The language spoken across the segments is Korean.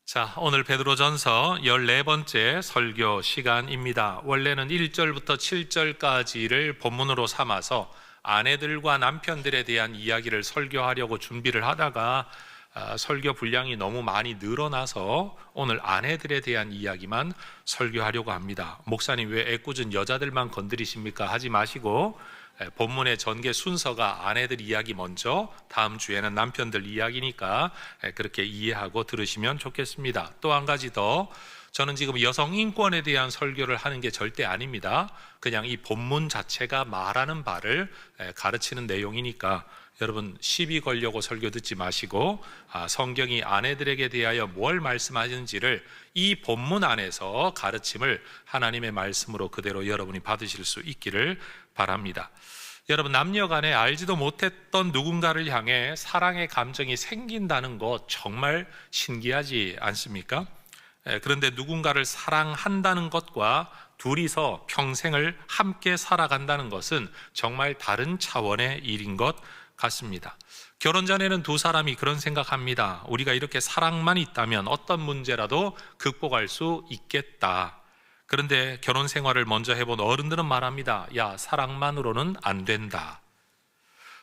자, 오늘 베드로전서 14번째 설교 시간입니다. 원래는 1절부터 7절까지를 본문으로 삼아서 아내들과 남편들에 대한 이야기를 설교하려고 준비를 하다가 설교 분량이 너무 많이 늘어나서 오늘 아내들에 대한 이야기만 설교하려고 합니다. 목사님, 왜 애꿎은 여자들만 건드리십니까? 하지 마시고 본문의 전개 순서가 아내들 이야기 먼저, 다음 주에는 남편들 이야기니까 그렇게 이해하고 들으시면 좋겠습니다. 또 한 가지 더, 저는 지금 여성 인권에 대한 설교를 하는 게 절대 아닙니다. 그냥 이 본문 자체가 말하는 바를 가르치는 내용이니까 여러분 시비 걸려고 설교 듣지 마시고 성경이 아내들에게 대하여 뭘 말씀하는지를 이 본문 안에서 가르침을 하나님의 말씀으로 그대로 여러분이 받으실 수 있기를 바랍니다. 여러분, 남녀 간에 알지도 못했던 누군가를 향해 사랑의 감정이 생긴다는 것 정말 신기하지 않습니까? 그런데 누군가를 사랑한다는 것과 둘이서 평생을 함께 살아간다는 것은 정말 다른 차원의 일인 것 같습니다. 결혼 전에는 두 사람이 그런 생각합니다. 우리가 이렇게 사랑만 있다면 어떤 문제라도 극복할 수 있겠다. 그런데 결혼 생활을 먼저 해본 어른들은 말합니다. 야, 사랑만으로는 안 된다.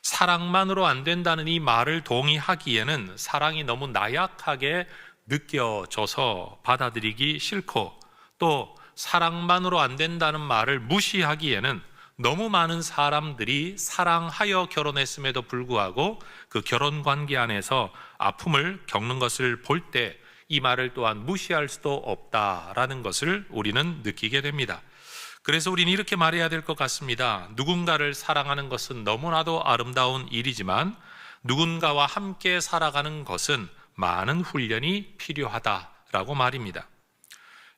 사랑만으로 안 된다는 이 말을 동의하기에는 사랑이 너무 나약하게 느껴져서 받아들이기 싫고, 또 사랑만으로 안 된다는 말을 무시하기에는 너무 많은 사람들이 사랑하여 결혼했음에도 불구하고 그 결혼 관계 안에서 아픔을 겪는 것을 볼 때 이 말을 또한 무시할 수도 없다라는 것을 우리는 느끼게 됩니다. 그래서 우리는 이렇게 말해야 될 것 같습니다. 누군가를 사랑하는 것은 너무나도 아름다운 일이지만 누군가와 함께 살아가는 것은 많은 훈련이 필요하다라고 말입니다.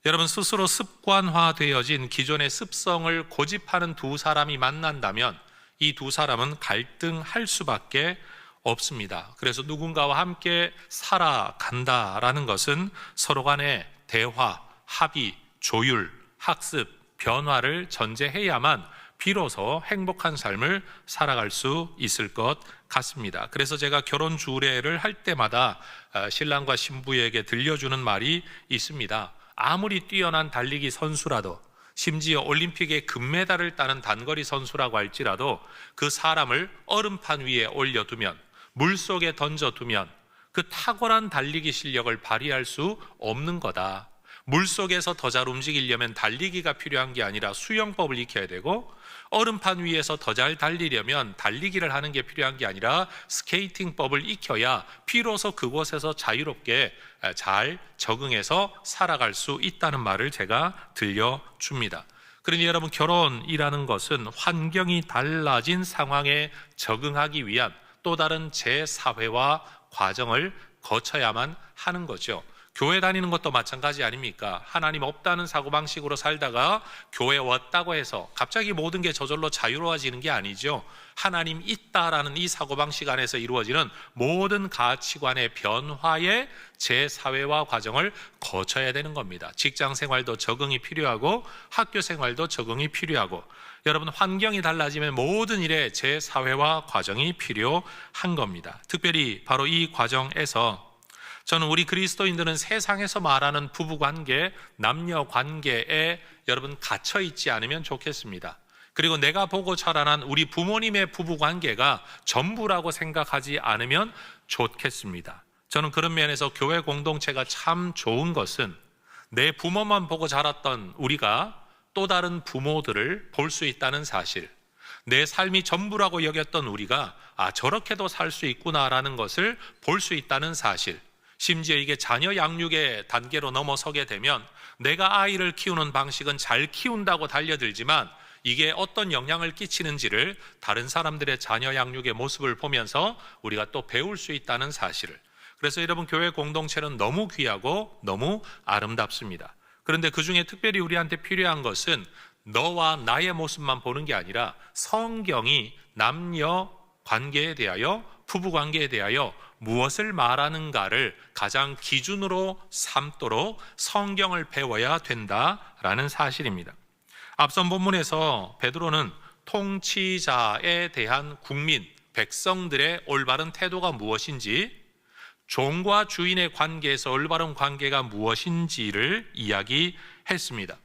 여러분, 스스로 습관화되어진 기존의 습성을 고집하는 두 사람이 만난다면 이 두 사람은 갈등할 수밖에 없습니다. 그래서 누군가와 함께 살아간다라는 것은 서로 간의 대화, 합의, 조율, 학습, 변화를 전제해야만 비로소 행복한 삶을 살아갈 수 있을 것 같습니다. 그래서 제가 결혼 주례를 할 때마다 신랑과 신부에게 들려주는 말이 있습니다. 아무리 뛰어난 달리기 선수라도, 심지어 올림픽의 금메달을 따는 단거리 선수라고 할지라도 그 사람을 얼음판 위에 올려두면, 물속에 던져두면 그 탁월한 달리기 실력을 발휘할 수 없는 거다. 물속에서 더 잘 움직이려면 달리기가 필요한 게 아니라 수영법을 익혀야 되고, 얼음판 위에서 더 잘 달리려면 달리기를 하는 게 필요한 게 아니라 스케이팅법을 익혀야 비로소 그곳에서 자유롭게 잘 적응해서 살아갈 수 있다는 말을 제가 들려줍니다. 그러니 여러분, 결혼이라는 것은 환경이 달라진 상황에 적응하기 위한 또 다른 제사회화 과정을 거쳐야만 하는 거죠. 교회 다니는 것도 마찬가지 아닙니까? 하나님 없다는 사고방식으로 살다가 교회 왔다고 해서 갑자기 모든 게 저절로 자유로워지는 게 아니죠. 하나님 있다라는 이 사고방식 안에서 이루어지는 모든 가치관의 변화의 재사회화 과정을 거쳐야 되는 겁니다. 직장 생활도 적응이 필요하고 학교 생활도 적응이 필요하고, 여러분, 환경이 달라지면 모든 일에 재사회화 과정이 필요한 겁니다. 특별히 바로 이 과정에서 저는 우리 그리스도인들은 세상에서 말하는 부부관계, 남녀관계에 여러분 갇혀 있지 않으면 좋겠습니다. 그리고 내가 보고 자라난 우리 부모님의 부부관계가 전부라고 생각하지 않으면 좋겠습니다. 저는 그런 면에서 교회 공동체가 참 좋은 것은 내 부모만 보고 자랐던 우리가 또 다른 부모들을 볼 수 있다는 사실, 내 삶이 전부라고 여겼던 우리가 저렇게도 살 수 있구나라는 것을 볼 수 있다는 사실, 심지어 이게 자녀 양육의 단계로 넘어서게 되면 내가 아이를 키우는 방식은 잘 키운다고 달려들지만 이게 어떤 영향을 끼치는지를 다른 사람들의 자녀 양육의 모습을 보면서 우리가 또 배울 수 있다는 사실을, 그래서 여러분, 교회 공동체는 너무 귀하고 너무 아름답습니다. 그런데 그 중에 특별히 우리한테 필요한 것은 너와 나의 모습만 보는 게 아니라 성경이 남녀 관계에 대하여, 부부 관계에 대하여 무엇을 말하는가를 가장 기준으로 삼도록 성경을 배워야 된다라는 사실입니다. 앞선 본문에서 베드로는 통치자에 대한 국민, 백성들의 올바른 태도가 무엇인지, 종과 주인의 관계에서 올바른 관계가 무엇인지를 이야기했습니다.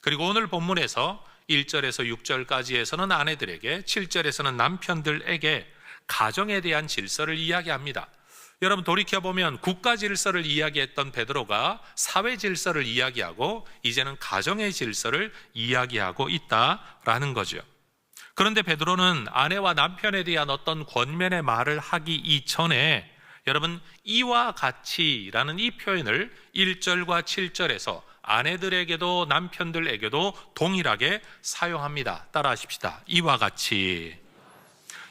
그리고 오늘 본문에서 1절에서 6절까지에서는 아내들에게, 7절에서는 남편들에게 가정에 대한 질서를 이야기합니다. 여러분, 돌이켜보면 국가 질서를 이야기했던 베드로가 사회 질서를 이야기하고 이제는 가정의 질서를 이야기하고 있다라는 거죠. 그런데 베드로는 아내와 남편에 대한 어떤 권면의 말을 하기 이전에 여러분, 이와 같이라는 이 표현을 1절과 7절에서 아내들에게도 남편들에게도 동일하게 사용합니다. 따라하십시다. 이와 같이.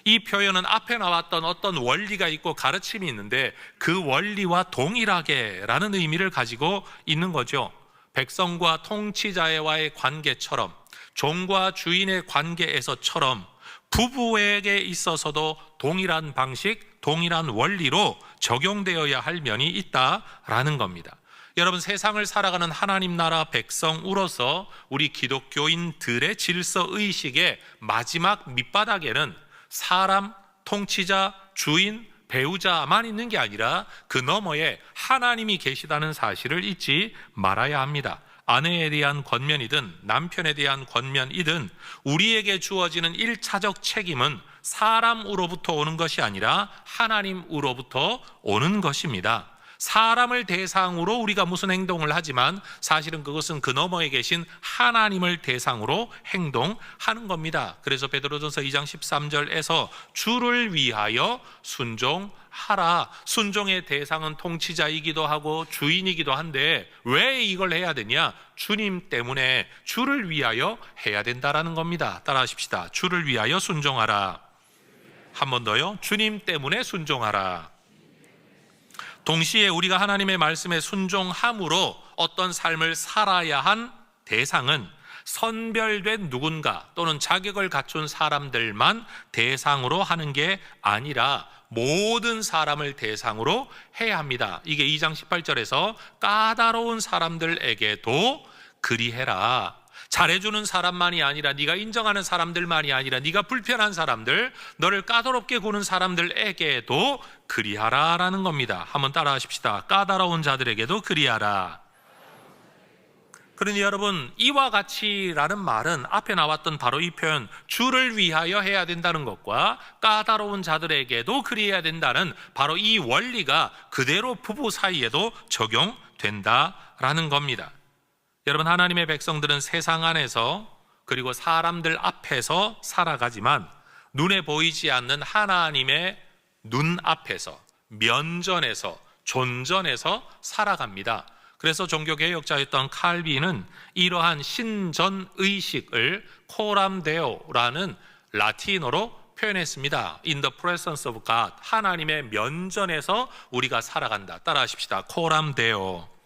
이 표현은 앞에 나왔던 어떤 원리가 있고 가르침이 있는데 그 원리와 동일하게 라는 의미를 가지고 있는 거죠. 백성과 통치자와의 관계처럼, 종과 주인의 관계에서처럼 부부에게 있어서도 동일한 방식, 동일한 원리로 적용되어야 할 면이 있다라는 겁니다. 여러분, 세상을 살아가는 하나님 나라 백성으로서 우리 기독교인들의 질서의식의 마지막 밑바닥에는 사람, 통치자, 주인, 배우자만 있는 게 아니라 그 너머에 하나님이 계시다는 사실을 잊지 말아야 합니다. 아내에 대한 권면이든 남편에 대한 권면이든 우리에게 주어지는 1차적 책임은 사람으로부터 오는 것이 아니라 하나님으로부터 오는 것입니다. 사람을 대상으로 우리가 무슨 행동을 하지만 사실은 그것은 그 너머에 계신 하나님을 대상으로 행동하는 겁니다. 그래서 베드로전서 2장 13절에서 주를 위하여 순종하라. 순종의 대상은 통치자이기도 하고 주인이기도 한데 왜 이걸 해야 되냐? 주님 때문에, 주를 위하여 해야 된다라는 겁니다. 따라하십시다. 주를 위하여 순종하라. 한 번 더요. 주님 때문에 순종하라. 동시에 우리가 하나님의 말씀에 순종함으로 어떤 삶을 살아야 한 대상은 선별된 누군가 또는 자격을 갖춘 사람들만 대상으로 하는 게 아니라 모든 사람을 대상으로 해야 합니다. 이게 2장 18절에서 까다로운 사람들에게도 그리해라. 잘해주는 사람만이 아니라, 네가 인정하는 사람들만이 아니라, 네가 불편한 사람들, 너를 까다롭게 구는 사람들에게도 그리하라라는 겁니다. 한번 따라 하십시다. 까다로운 자들에게도 그리하라. 그러니 여러분, 이와 같이라는 말은 앞에 나왔던 바로 이 표현, 주를 위하여 해야 된다는 것과 까다로운 자들에게도 그리해야 된다는 바로 이 원리가 그대로 부부 사이에도 적용된다라는 겁니다. 여러분, 하나님의 백성들은 세상 안에서 그리고 사람들 앞에서 살아가지만 눈에 보이지 않는 하나님의 눈 앞에서, 면전에서, 존전에서 살아갑니다. 그래서 종교개혁자였던 칼빈은 이러한 신전의식을 코람데오라는 라틴어로 표현했습니다. In the presence of God, 하나님의 면전에서 우리가 살아간다. 따라하십시다. 코람데오.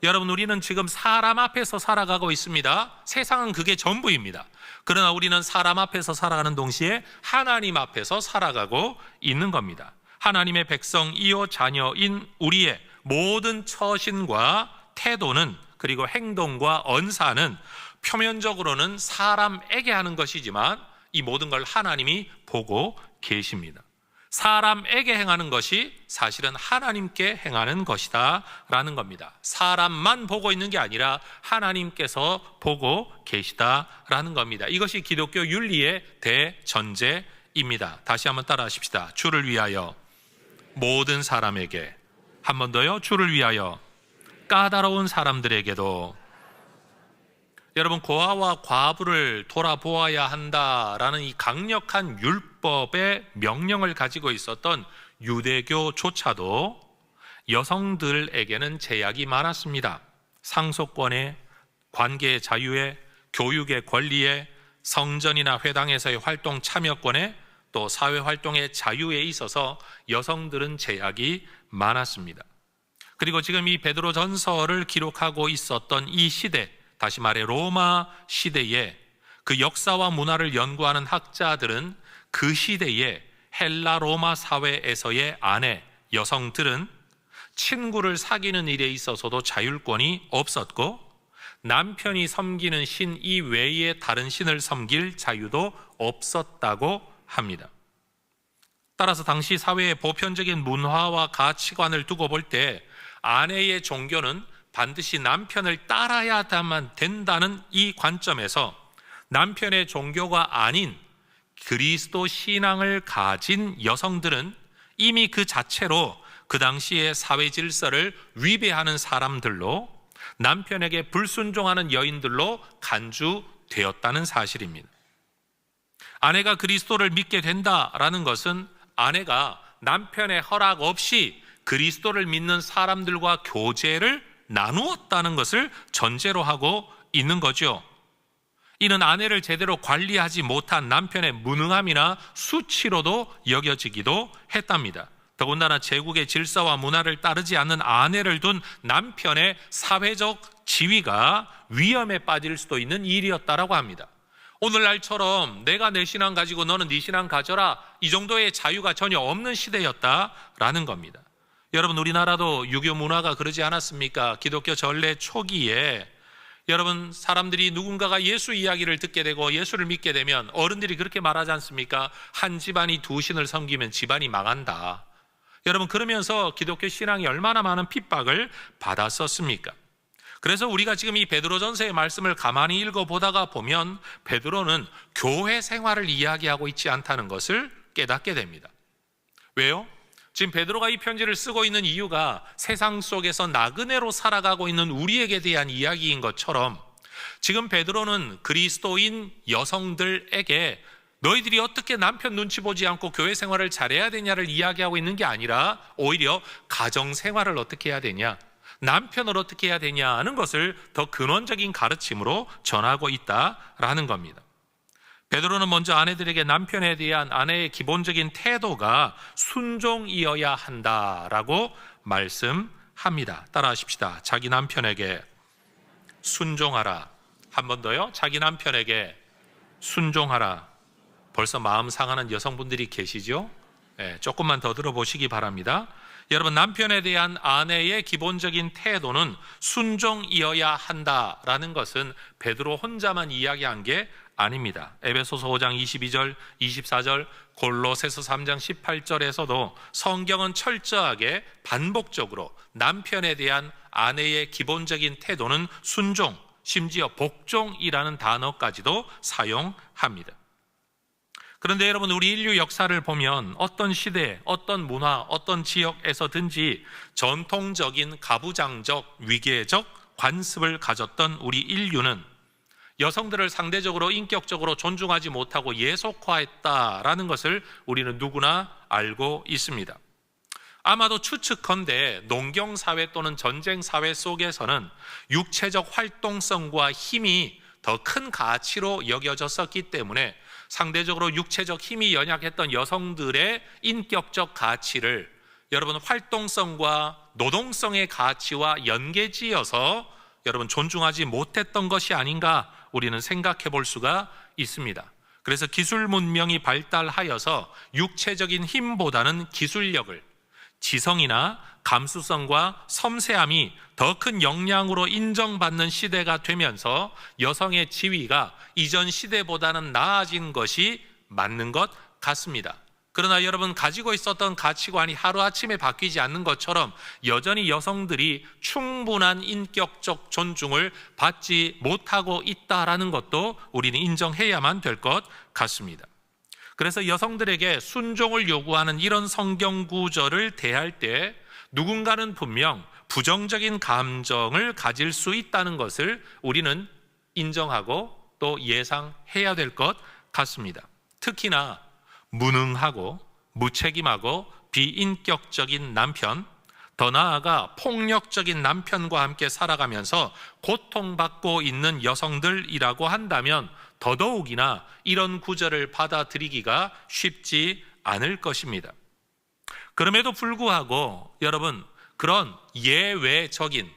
여러분, 우리는 지금 사람 앞에서 살아가고 있습니다. 세상은 그게 전부입니다. 그러나 우리는 사람 앞에서 살아가는 동시에 하나님 앞에서 살아가고 있는 겁니다. 하나님의 백성이요 자녀인 우리의 모든 처신과 태도는, 그리고 행동과 언사는 표면적으로는 사람에게 하는 것이지만 이 모든 걸 하나님이 보고 계십니다. 사람에게 행하는 것이 사실은 하나님께 행하는 것이다 라는 겁니다. 사람만 보고 있는 게 아니라 하나님께서 보고 계시다라는 겁니다. 이것이 기독교 윤리의 대전제입니다. 다시 한번 따라 하십시다. 주를 위하여 모든 사람에게, 한 번 더요. 주를 위하여 까다로운 사람들에게도. 여러분, 고아와 과부를 돌아보아야 한다라는 이 강력한 율법의 명령을 가지고 있었던 유대교조차도 여성들에게는 제약이 많았습니다. 상속권에, 관계의 자유에, 교육의 권리에, 성전이나 회당에서의 활동 참여권에, 또 사회활동의 자유에 있어서 여성들은 제약이 많았습니다. 그리고 지금 이 베드로전서를 기록하고 있었던 이 시대, 다시 말해 로마 시대에 그 역사와 문화를 연구하는 학자들은 그 시대의 헬라 로마 사회에서의 아내, 여성들은 친구를 사귀는 일에 있어서도 자율권이 없었고 남편이 섬기는 신 이외에 다른 신을 섬길 자유도 없었다고 합니다. 따라서 당시 사회의 보편적인 문화와 가치관을 두고 볼 때 아내의 종교는 반드시 남편을 따라야만 된다는 이 관점에서 남편의 종교가 아닌 그리스도 신앙을 가진 여성들은 이미 그 자체로 그 당시의 사회 질서를 위배하는 사람들로, 남편에게 불순종하는 여인들로 간주되었다는 사실입니다. 아내가 그리스도를 믿게 된다라는 것은 아내가 남편의 허락 없이 그리스도를 믿는 사람들과 교제를 나누었다는 것을 전제로 하고 있는 거죠. 이는 아내를 제대로 관리하지 못한 남편의 무능함이나 수치로도 여겨지기도 했답니다. 더군다나 제국의 질서와 문화를 따르지 않는 아내를 둔 남편의 사회적 지위가 위험에 빠질 수도 있는 일이었다라고 합니다. 오늘날처럼 내가 내 신앙 가지고 너는 네 신앙 가져라, 이 정도의 자유가 전혀 없는 시대였다라는 겁니다. 여러분, 우리나라도 유교 문화가 그러지 않았습니까? 기독교 전래 초기에 여러분, 사람들이 누군가가 예수 이야기를 듣게 되고 예수를 믿게 되면 어른들이 그렇게 말하지 않습니까? 한 집안이 두 신을 섬기면 집안이 망한다. 여러분, 그러면서 기독교 신앙이 얼마나 많은 핍박을 받았었습니까? 그래서 우리가 지금 이 베드로전서의 말씀을 가만히 읽어보다가 보면 베드로는 교회 생활을 이야기하고 있지 않다는 것을 깨닫게 됩니다. 왜요? 지금 베드로가 이 편지를 쓰고 있는 이유가 세상 속에서 나그네로 살아가고 있는 우리에게 대한 이야기인 것처럼 지금 베드로는 그리스도인 여성들에게 너희들이 어떻게 남편 눈치 보지 않고 교회 생활을 잘해야 되냐를 이야기하고 있는 게 아니라 오히려 가정 생활을 어떻게 해야 되냐, 남편을 어떻게 해야 되냐 하는 것을 더 근원적인 가르침으로 전하고 있다라는 겁니다. 베드로는 먼저 아내들에게 남편에 대한 아내의 기본적인 태도가 순종이어야 한다라고 말씀합니다. 따라하십시다. 자기 남편에게 순종하라. 한 번 더요. 자기 남편에게 순종하라. 벌써 마음 상하는 여성분들이 계시죠? 네, 조금만 더 들어보시기 바랍니다. 여러분, 남편에 대한 아내의 기본적인 태도는 순종이어야 한다라는 것은 베드로 혼자만 이야기한 게 아닙니다. 에베소서 5장 22절, 24절, 골로새서 3장 18절에서도 성경은 철저하게 반복적으로 남편에 대한 아내의 기본적인 태도는 순종, 심지어 복종이라는 단어까지도 사용합니다. 그런데 여러분, 우리 인류 역사를 보면 어떤 시대, 어떤 문화, 어떤 지역에서든지 전통적인 가부장적, 위계적 관습을 가졌던 우리 인류는 여성들을 상대적으로 인격적으로 존중하지 못하고 예속화했다라는 것을 우리는 누구나 알고 있습니다. 아마도 추측컨대 농경사회 또는 전쟁사회 속에서는 육체적 활동성과 힘이 더 큰 가치로 여겨졌었기 때문에 상대적으로 육체적 힘이 연약했던 여성들의 인격적 가치를 여러분 활동성과 노동성의 가치와 연계지어서 여러분 존중하지 못했던 것이 아닌가 우리는 생각해 볼 수가 있습니다. 그래서 기술 문명이 발달하여서 육체적인 힘보다는 기술력을, 지성이나 감수성과 섬세함이 더 큰 역량으로 인정받는 시대가 되면서 여성의 지위가 이전 시대보다는 나아진 것이 맞는 것 같습니다. 그러나 여러분, 가지고 있었던 가치관이 하루아침에 바뀌지 않는 것처럼 여전히 여성들이 충분한 인격적 존중을 받지 못하고 있다라는 것도 우리는 인정해야만 될 것 같습니다. 그래서 여성들에게 순종을 요구하는 이런 성경 구절을 대할 때 누군가는 분명 부정적인 감정을 가질 수 있다는 것을 우리는 인정하고 또 예상해야 될 것 같습니다. 특히나 무능하고 무책임하고 비인격적인 남편, 더 나아가 폭력적인 남편과 함께 살아가면서 고통받고 있는 여성들이라고 한다면 더더욱이나 이런 구절을 받아들이기가 쉽지 않을 것입니다. 그럼에도 불구하고 여러분, 그런 예외적인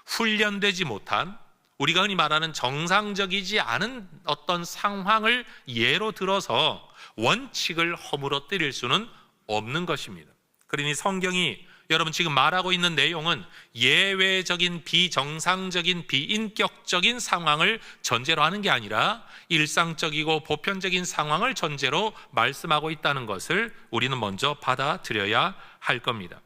훈련되지 못한 우리가 흔히 말하는 정상적이지 않은 어떤 상황을 예로 들어서 원칙을 허물어뜨릴 수는 없는 것입니다. 그러니 성경이 여러분 지금 말하고 있는 내용은 예외적인 비정상적인 비인격적인 상황을 전제로 하는 게 아니라 일상적이고 보편적인 상황을 전제로 말씀하고 있다는 것을 우리는 먼저 받아들여야 할 겁니다.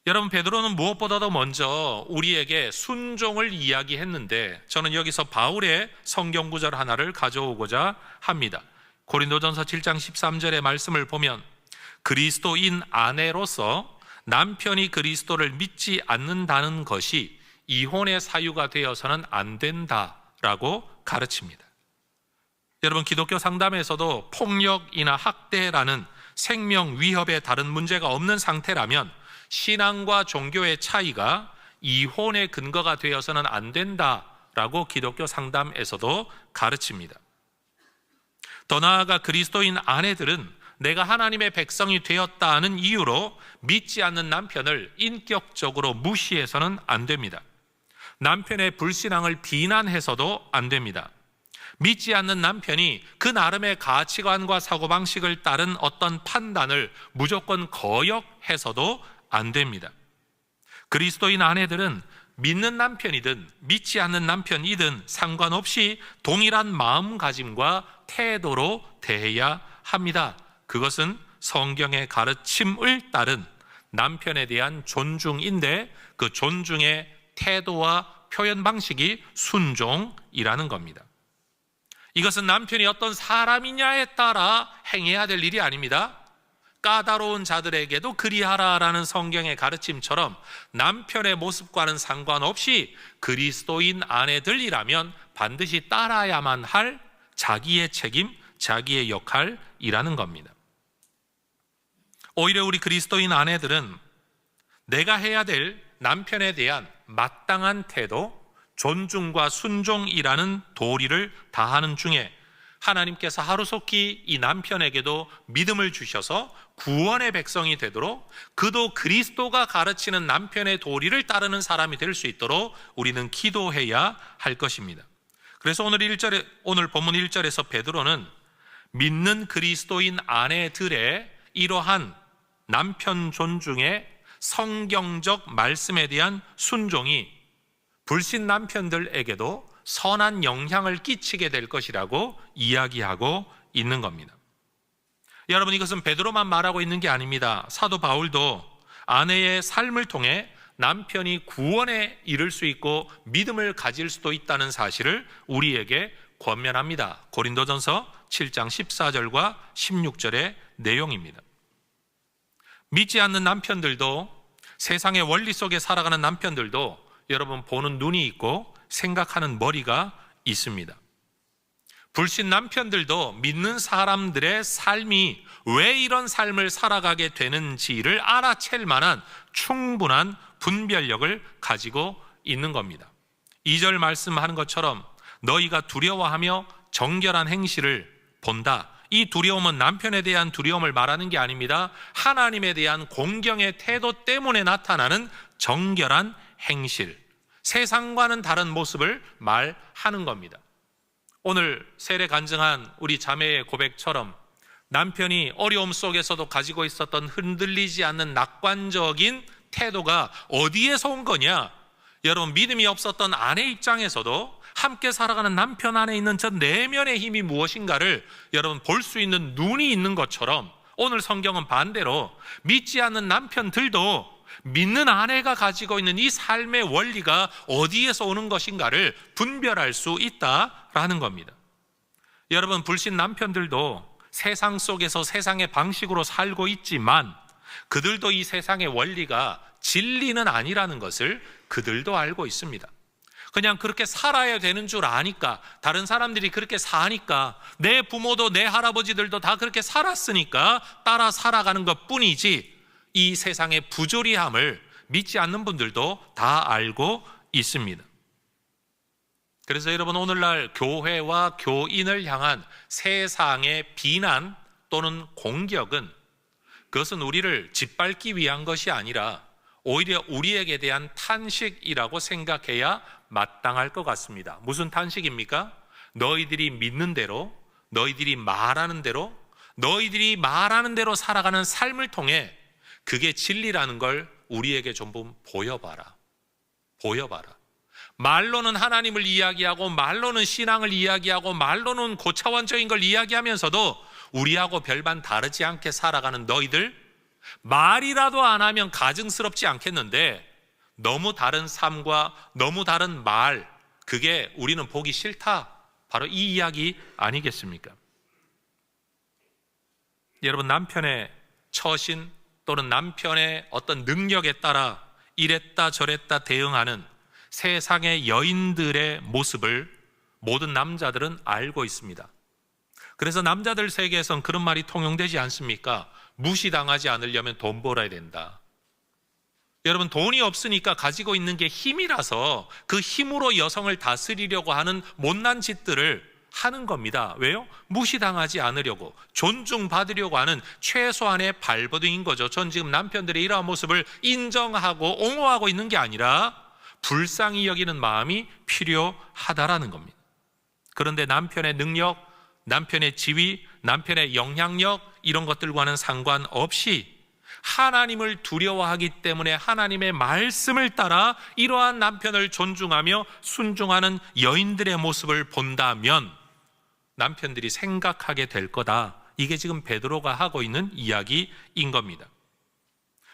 여러분, 베드로는 무엇보다도 먼저 우리에게 순종을 이야기했는데, 저는 여기서 바울의 성경 구절 하나를 가져오고자 합니다. 고린도전서 7장 13절의 말씀을 보면 그리스도인 아내로서 남편이 그리스도를 믿지 않는다는 것이 이혼의 사유가 되어서는 안 된다라고 가르칩니다. 여러분, 기독교 상담에서도 폭력이나 학대라는 생명 위협에 다른 문제가 없는 상태라면 신앙과 종교의 차이가 이혼의 근거가 되어서는 안 된다라고 기독교 상담에서도 가르칩니다. 더 나아가 그리스도인 아내들은 내가 하나님의 백성이 되었다는 이유로 믿지 않는 남편을 인격적으로 무시해서는 안 됩니다. 남편의 불신앙을 비난해서도 안 됩니다. 믿지 않는 남편이 그 나름의 가치관과 사고방식을 따른 어떤 판단을 무조건 거역해서도 안 됩니다. 그리스도인 아내들은 믿는 남편이든 믿지 않는 남편이든 상관없이 동일한 마음가짐과 태도로 대해야 합니다. 그것은 성경의 가르침을 따른 남편에 대한 존중인데, 그 존중의 태도와 표현 방식이 순종이라는 겁니다. 이것은 남편이 어떤 사람이냐에 따라 행해야 될 일이 아닙니다. 까다로운 자들에게도 그리하라라는 성경의 가르침처럼 남편의 모습과는 상관없이 그리스도인 아내들이라면 반드시 따라야만 할 자기의 책임, 자기의 역할이라는 겁니다. 오히려 우리 그리스도인 아내들은 내가 해야 될 남편에 대한 마땅한 태도, 존중과 순종이라는 도리를 다하는 중에 하나님께서 하루속히 이 남편에게도 믿음을 주셔서 구원의 백성이 되도록, 그도 그리스도가 가르치는 남편의 도리를 따르는 사람이 될 수 있도록 우리는 기도해야 할 것입니다. 그래서 오늘 본문 1절에서 베드로는 믿는 그리스도인 아내들의 이러한 남편 존중의 성경적 말씀에 대한 순종이 불신 남편들에게도 선한 영향을 끼치게 될 것이라고 이야기하고 있는 겁니다. 여러분, 이것은 베드로만 말하고 있는 게 아닙니다. 사도 바울도 아내의 삶을 통해 남편이 구원에 이를 수 있고 믿음을 가질 수도 있다는 사실을 우리에게 권면합니다. 고린도전서 7장 14절과 16절의 내용입니다. 믿지 않는 남편들도, 세상의 원리 속에 살아가는 남편들도 여러분 보는 눈이 있고 생각하는 머리가 있습니다. 불신 남편들도 믿는 사람들의 삶이 왜 이런 삶을 살아가게 되는지를 알아챌 만한 충분한 분별력을 가지고 있는 겁니다. 2절 말씀하는 것처럼 너희가 두려워하며 정결한 행실을 본다. 이 두려움은 남편에 대한 두려움을 말하는 게 아닙니다. 하나님에 대한 공경의 태도 때문에 나타나는 정결한 행실, 세상과는 다른 모습을 말하는 겁니다. 오늘 세례 간증한 우리 자매의 고백처럼 남편이 어려움 속에서도 가지고 있었던 흔들리지 않는 낙관적인 태도가 어디에서 온 거냐? 여러분, 믿음이 없었던 아내 입장에서도 함께 살아가는 남편 안에 있는 저 내면의 힘이 무엇인가를 여러분 볼 수 있는 눈이 있는 것처럼, 오늘 성경은 반대로 믿지 않는 남편들도 믿는 아내가 가지고 있는 이 삶의 원리가 어디에서 오는 것인가를 분별할 수 있다라는 겁니다. 여러분, 불신 남편들도 세상 속에서 세상의 방식으로 살고 있지만 그들도 이 세상의 원리가 진리는 아니라는 것을 그들도 알고 있습니다. 그냥 그렇게 살아야 되는 줄 아니까, 다른 사람들이 그렇게 사니까, 내 부모도 내 할아버지들도 다 그렇게 살았으니까 따라 살아가는 것 뿐이지, 이 세상의 부조리함을 믿지 않는 분들도 다 알고 있습니다. 그래서 여러분, 오늘날 교회와 교인을 향한 세상의 비난 또는 공격은, 그것은 우리를 짓밟기 위한 것이 아니라 오히려 우리에게 대한 탄식이라고 생각해야 마땅할 것 같습니다. 무슨 탄식입니까? 너희들이 믿는 대로, 너희들이 말하는 대로 살아가는 삶을 통해 그게 진리라는 걸 우리에게 좀 보여봐라. 말로는 하나님을 이야기하고 말로는 신앙을 이야기하고 말로는 고차원적인 걸 이야기하면서도 우리하고 별반 다르지 않게 살아가는 너희들, 말이라도 안 하면 가증스럽지 않겠는데 너무 다른 삶과 너무 다른 말, 그게 우리는 보기 싫다. 바로 이 이야기 아니겠습니까? 여러분, 남편의 처신 또는 남편의 어떤 능력에 따라 이랬다 저랬다 대응하는 세상의 여인들의 모습을 모든 남자들은 알고 있습니다. 그래서 남자들 세계에선 그런 말이 통용되지 않습니까? 무시당하지 않으려면 돈 벌어야 된다. 여러분, 돈이 없으니까 가지고 있는 게 힘이라서 그 힘으로 여성을 다스리려고 하는 못난 짓들을 하는 겁니다. 왜요? 무시당하지 않으려고, 존중받으려고 하는 최소한의 발버둥인 거죠. 전 지금 남편들의 이러한 모습을 인정하고 옹호하고 있는 게 아니라 불쌍히 여기는 마음이 필요하다라는 겁니다. 그런데 남편의 능력, 남편의 지위, 남편의 영향력, 이런 것들과는 상관없이 하나님을 두려워하기 때문에 하나님의 말씀을 따라 이러한 남편을 존중하며 순종하는 여인들의 모습을 본다면 남편들이 생각하게 될 거다. 이게 지금 베드로가 하고 있는 이야기인 겁니다.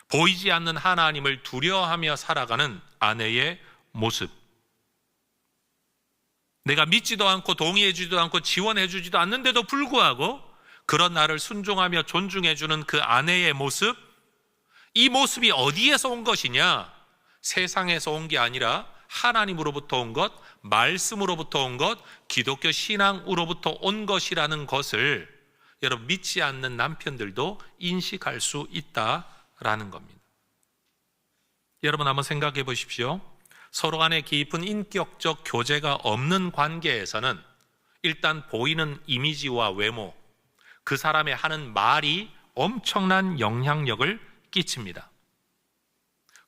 보이지 않는 하나님을 두려워하며 살아가는 아내의 모습. 내가 믿지도 않고 동의해주지도 않고 지원해주지도 않는데도 불구하고 그런 나를 순종하며 존중해주는 그 아내의 모습, 이 모습이 어디에서 온 것이냐? 세상에서 온 게 아니라 하나님으로부터 온 것, 말씀으로부터 온 것, 기독교 신앙으로부터 온 것이라는 것을 여러분, 믿지 않는 남편들도 인식할 수 있다라는 겁니다. 여러분, 한번 생각해 보십시오. 서로 간에 깊은 인격적 교제가 없는 관계에서는 일단 보이는 이미지와 외모, 그 사람의 하는 말이 엄청난 영향력을 끼칩니다.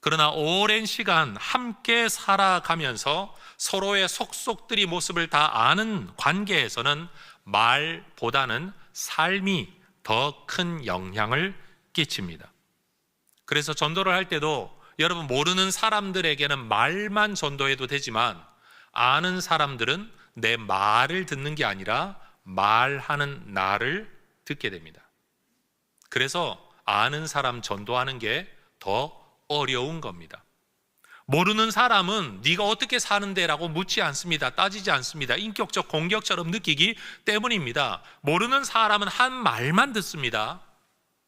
그러나 오랜 시간 함께 살아가면서 서로의 속속들이 모습을 다 아는 관계에서는 말보다는 삶이 더 큰 영향을 끼칩니다. 그래서 전도를 할 때도 여러분, 모르는 사람들에게는 말만 전도해도 되지만 아는 사람들은 내 말을 듣는 게 아니라 말하는 나를 듣게 됩니다. 그래서 아는 사람 전도하는 게 더 어려운 겁니다. 모르는 사람은 네가 어떻게 사는데 라고 묻지 않습니다. 따지지 않습니다. 인격적 공격처럼 느끼기 때문입니다. 모르는 사람은 한 말만 듣습니다.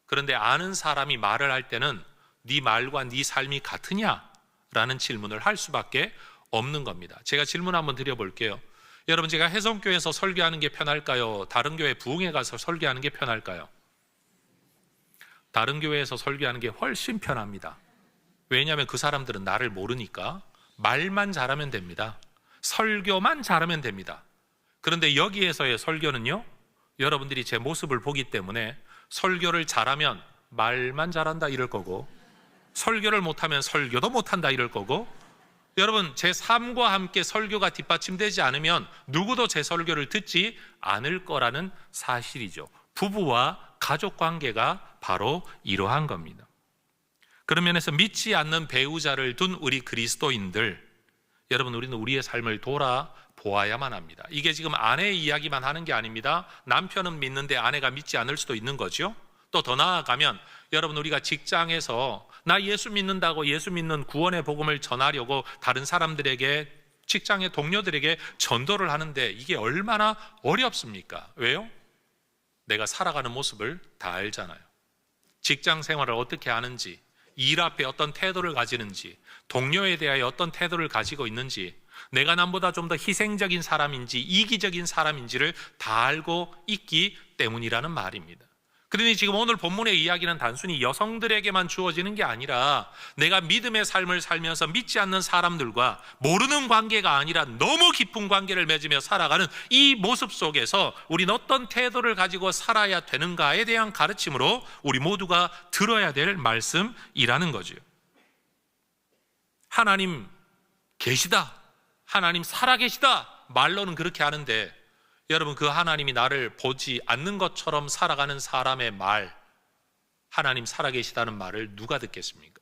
그런데 아는 사람이 말을 할 때는 네 말과 네 삶이 같으냐? 라는 질문을 할 수밖에 없는 겁니다. 제가 질문 한번 드려볼게요. 여러분, 제가 해성교회에서 설교하는 게 편할까요? 다른 교회 부흥회 가서 설교하는 게 편할까요? 다른 교회에서 설교하는 게 훨씬 편합니다. 왜냐하면 그 사람들은 나를 모르니까 말만 잘하면 됩니다. 설교만 잘하면 됩니다. 그런데 여기에서의 설교는요, 여러분들이 제 모습을 보기 때문에 설교를 잘하면 말만 잘한다 이럴 거고, 설교를 못하면 설교도 못한다 이럴 거고, 여러분, 제 삶과 함께 설교가 뒷받침되지 않으면 누구도 제 설교를 듣지 않을 거라는 사실이죠. 부부와 가족 관계가 바로 이러한 겁니다. 그런 면에서 믿지 않는 배우자를 둔 우리 그리스도인들, 여러분, 우리는 우리의 삶을 돌아보아야만 합니다. 이게 지금 아내의 이야기만 하는 게 아닙니다. 남편은 믿는데 아내가 믿지 않을 수도 있는 거죠. 또 더 나아가면 여러분, 우리가 직장에서 나 예수 믿는다고 예수 믿는 구원의 복음을 전하려고 다른 사람들에게, 직장의 동료들에게 전도를 하는데 이게 얼마나 어렵습니까? 왜요? 내가 살아가는 모습을 다 알잖아요. 직장 생활을 어떻게 하는지, 일 앞에 어떤 태도를 가지는지, 동료에 대하여 어떤 태도를 가지고 있는지, 내가 남보다 좀 더 희생적인 사람인지 이기적인 사람인지를 다 알고 있기 때문이라는 말입니다. 그러니 지금 오늘 본문의 이야기는 단순히 여성들에게만 주어지는 게 아니라 내가 믿음의 삶을 살면서 믿지 않는 사람들과 모르는 관계가 아니라 너무 깊은 관계를 맺으며 살아가는 이 모습 속에서 우리는 어떤 태도를 가지고 살아야 되는가에 대한 가르침으로 우리 모두가 들어야 될 말씀이라는 거죠. 하나님 계시다, 하나님 살아계시다, 말로는 그렇게 하는데 여러분, 그 하나님이 나를 보지 않는 것처럼 살아가는 사람의 말, 하나님 살아계시다는 말을 누가 듣겠습니까?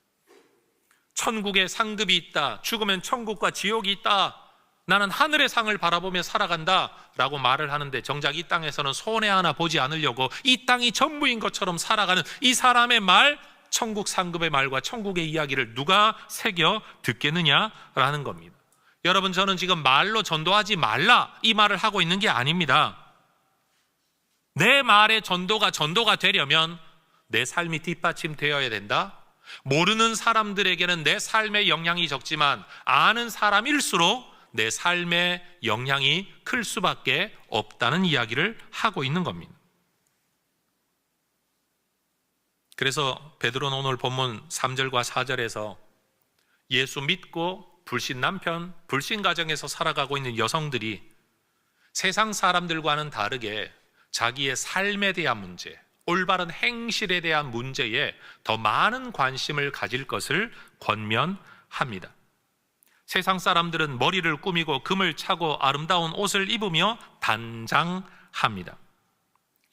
천국에 상급이 있다, 죽으면 천국과 지옥이 있다, 나는 하늘의 상을 바라보며 살아간다 라고 말을 하는데 정작 이 땅에서는 손해 하나 보지 않으려고 이 땅이 전부인 것처럼 살아가는 이 사람의 말, 천국 상급의 말과 천국의 이야기를 누가 새겨 듣겠느냐라는 겁니다. 여러분, 저는 지금 말로 전도하지 말라 이 말을 하고 있는 게 아닙니다. 내 말의 전도가 되려면 내 삶이 뒷받침되어야 된다. 모르는 사람들에게는 내 삶의 영향이 적지만 아는 사람일수록 내 삶의 영향이 클 수밖에 없다는 이야기를 하고 있는 겁니다. 그래서 베드로는 오늘 본문 3절과 4절에서 예수 믿고 불신 남편, 불신 가정에서 살아가고 있는 여성들이 세상 사람들과는 다르게 자기의 삶에 대한 문제, 올바른 행실에 대한 문제에 더 많은 관심을 가질 것을 권면합니다. 세상 사람들은 머리를 꾸미고 금을 차고 아름다운 옷을 입으며 단장합니다.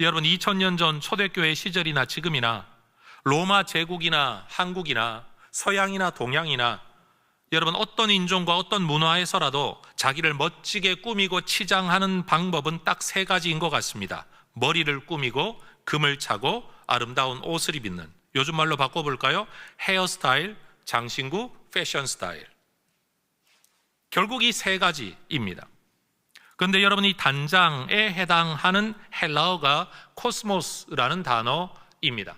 여러분, 2000년 전 초대교회 시절이나 지금이나 로마 제국이나 한국이나 서양이나 동양이나 여러분, 어떤 인종과 어떤 문화에서라도 자기를 멋지게 꾸미고 치장하는 방법은 딱 세 가지인 것 같습니다. 머리를 꾸미고 금을 차고 아름다운 옷을 입는, 요즘 말로 바꿔볼까요? 헤어스타일, 장신구, 패션 스타일. 결국 이 세 가지입니다. 그런데 여러분, 이 단장에 해당하는 헬라어가 코스모스라는 단어입니다.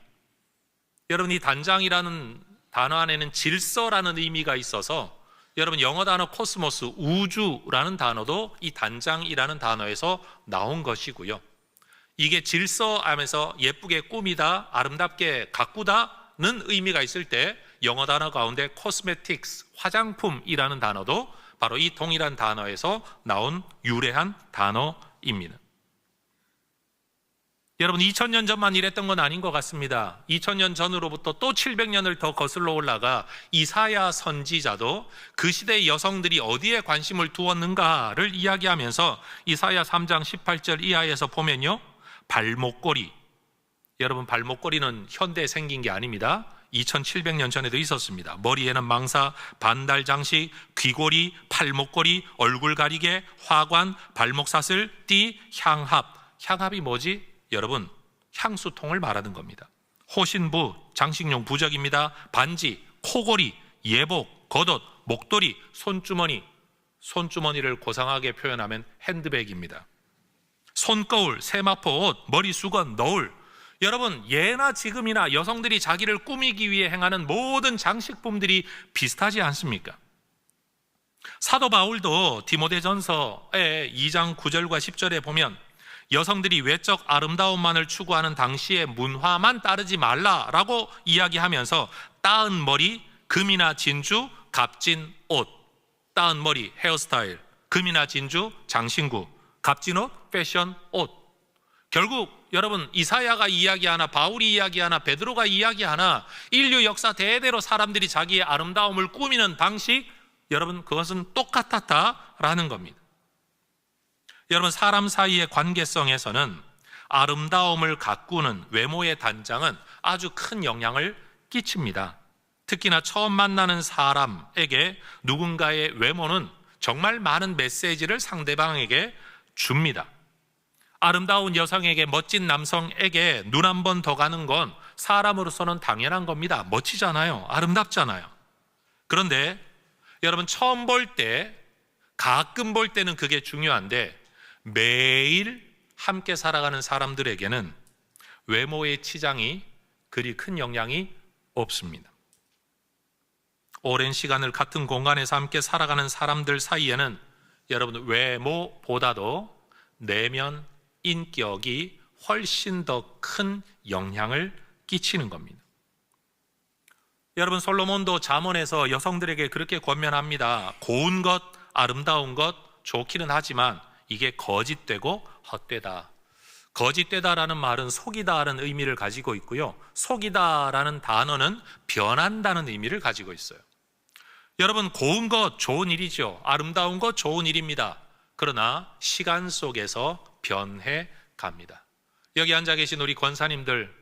여러분, 이 단장이라는 단어 안에는 질서라는 의미가 있어서 여러분, 영어 단어 코스모스, 우주라는 단어도 이 단장이라는 단어에서 나온 것이고요. 이게 질서 하면서 예쁘게 꾸미다, 아름답게 가꾸다는 의미가 있을 때 영어 단어 가운데 코스메틱스, 화장품이라는 단어도 바로 이 동일한 단어에서 나온 유래한 단어입니다. 여러분, 2000년 전만 이랬던 건 아닌 것 같습니다. 2000년 전으로부터 또 700년을 더 거슬러 올라가 이사야 선지자도 그 시대의 여성들이 어디에 관심을 두었는가를 이야기하면서 이사야 3장 18절 이하에서 보면요, 발목걸이, 여러분, 발목걸이는 현대에 생긴 게 아닙니다. 2700년 전에도 있었습니다. 머리에는 망사, 반달 장식, 귀걸이, 팔목걸이, 얼굴 가리개, 화관, 발목사슬, 띠, 향합. 향합이 뭐지? 여러분, 향수통을 말하는 겁니다. 호신부, 장식용 부적입니다. 반지, 코걸이, 예복, 겉옷, 목도리, 손주머니. 손주머니를 고상하게 표현하면 핸드백입니다. 손거울, 세마포 옷, 머리 수건, 너울. 여러분, 예나 지금이나 여성들이 자기를 꾸미기 위해 행하는 모든 장식품들이 비슷하지 않습니까? 사도 바울도 디모데전서의 2장 9절과 10절에 보면 여성들이 외적 아름다움만을 추구하는 당시의 문화만 따르지 말라라고 이야기하면서 따은 머리, 금이나 진주, 값진 옷, 따은 머리, 헤어스타일, 금이나 진주, 장신구, 값진 옷, 패션 옷. 결국 여러분, 이사야가 이야기하나 바울이 이야기하나 베드로가 이야기하나 인류 역사 대대로 사람들이 자기의 아름다움을 꾸미는 방식, 여러분, 그것은 똑같았다라는 겁니다. 여러분, 사람 사이의 관계성에서는 아름다움을 가꾸는 외모의 단장은 아주 큰 영향을 끼칩니다. 특히나 처음 만나는 사람에게 누군가의 외모는 정말 많은 메시지를 상대방에게 줍니다. 아름다운 여성에게 멋진 남성에게 눈 한 번 더 가는 건 사람으로서는 당연한 겁니다. 멋지잖아요. 아름답잖아요. 그런데 여러분, 처음 볼 때, 가끔 볼 때는 그게 중요한데 매일 함께 살아가는 사람들에게는 외모의 치장이 그리 큰 영향이 없습니다. 오랜 시간을 같은 공간에서 함께 살아가는 사람들 사이에는 여러분, 외모보다도 내면, 인격이 훨씬 더 큰 영향을 끼치는 겁니다. 여러분, 솔로몬도 잠언에서 여성들에게 그렇게 권면합니다. 고운 것, 아름다운 것 좋기는 하지만 이게 거짓되고 헛되다. 거짓되다라는 말은 속이다라는 의미를 가지고 있고요, 속이다라는 단어는 변한다는 의미를 가지고 있어요. 여러분, 고운 것 좋은 일이죠. 아름다운 것 좋은 일입니다. 그러나 시간 속에서 변해 갑니다. 여기 앉아 계신 우리 권사님들,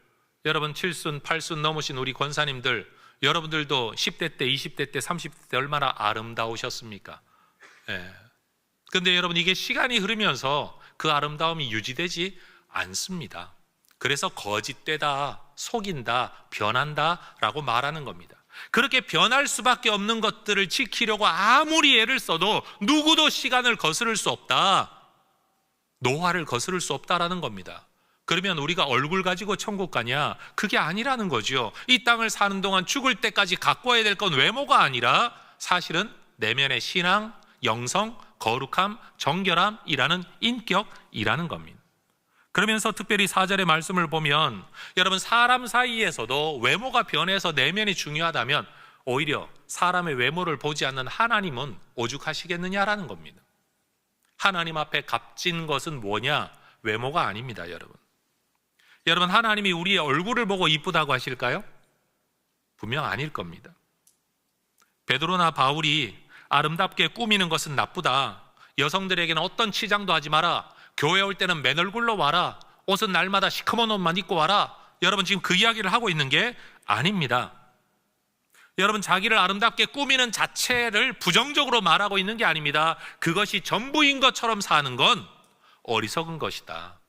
여러분 7순, 8순 넘으신 우리 권사님들, 여러분들도 10대 때, 20대 때, 30대 때 얼마나 아름다우셨습니까? 예. 근데 여러분 이게 시간이 흐르면서 그 아름다움이 유지되지 않습니다. 그래서 거짓되다, 속인다, 변한다 라고 말하는 겁니다. 그렇게 변할 수밖에 없는 것들을 지키려고 아무리 애를 써도 누구도 시간을 거스를 수 없다, 노화를 거스를 수 없다라는 겁니다. 그러면 우리가 얼굴 가지고 천국 가냐? 그게 아니라는 거죠. 이 땅을 사는 동안 죽을 때까지 갖고 와야 될 건 외모가 아니라 사실은 내면의 신앙, 영성, 거룩함, 정결함이라는 인격이라는 겁니다. 그러면서 특별히 4절의 말씀을 보면 여러분 사람 사이에서도 외모가 변해서 내면이 중요하다면 오히려 사람의 외모를 보지 않는 하나님은 오죽하시겠느냐라는 겁니다. 하나님 앞에 값진 것은 뭐냐? 외모가 아닙니다, 여러분. 여러분 하나님이 우리의 얼굴을 보고 이쁘다고 하실까요? 분명 아닐 겁니다. 베드로나 바울이 아름답게 꾸미는 것은 나쁘다, 여성들에게는 어떤 치장도 하지 마라, 교회 올 때는 맨 얼굴로 와라, 옷은 날마다 시커먼 옷만 입고 와라, 여러분 지금 그 이야기를 하고 있는 게 아닙니다. 여러분 자기를 아름답게 꾸미는 자체를 부정적으로 말하고 있는 게 아닙니다. 그것이 전부인 것처럼 사는 건 어리석은 것이다.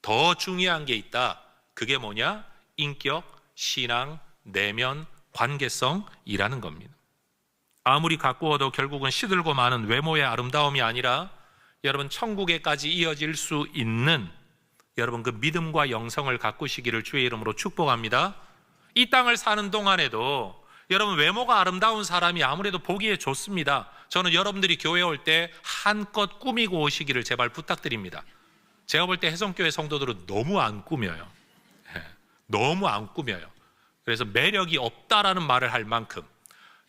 더 중요한 게 있다. 그게 뭐냐? 인격, 신앙, 내면, 관계성이라는 겁니다. 아무리 가꾸어도 결국은 시들고 마는 외모의 아름다움이 아니라 여러분 천국에까지 이어질 수 있는 여러분 그 믿음과 영성을 가꾸시기를 주의 이름으로 축복합니다. 이 땅을 사는 동안에도 여러분 외모가 아름다운 사람이 아무래도 보기에 좋습니다. 저는 여러분들이 교회 올 때 한껏 꾸미고 오시기를 제발 부탁드립니다. 제가 볼 때 혜성교회 성도들은 너무 안 꾸며요. 너무 안 꾸며요. 그래서 매력이 없다라는 말을 할 만큼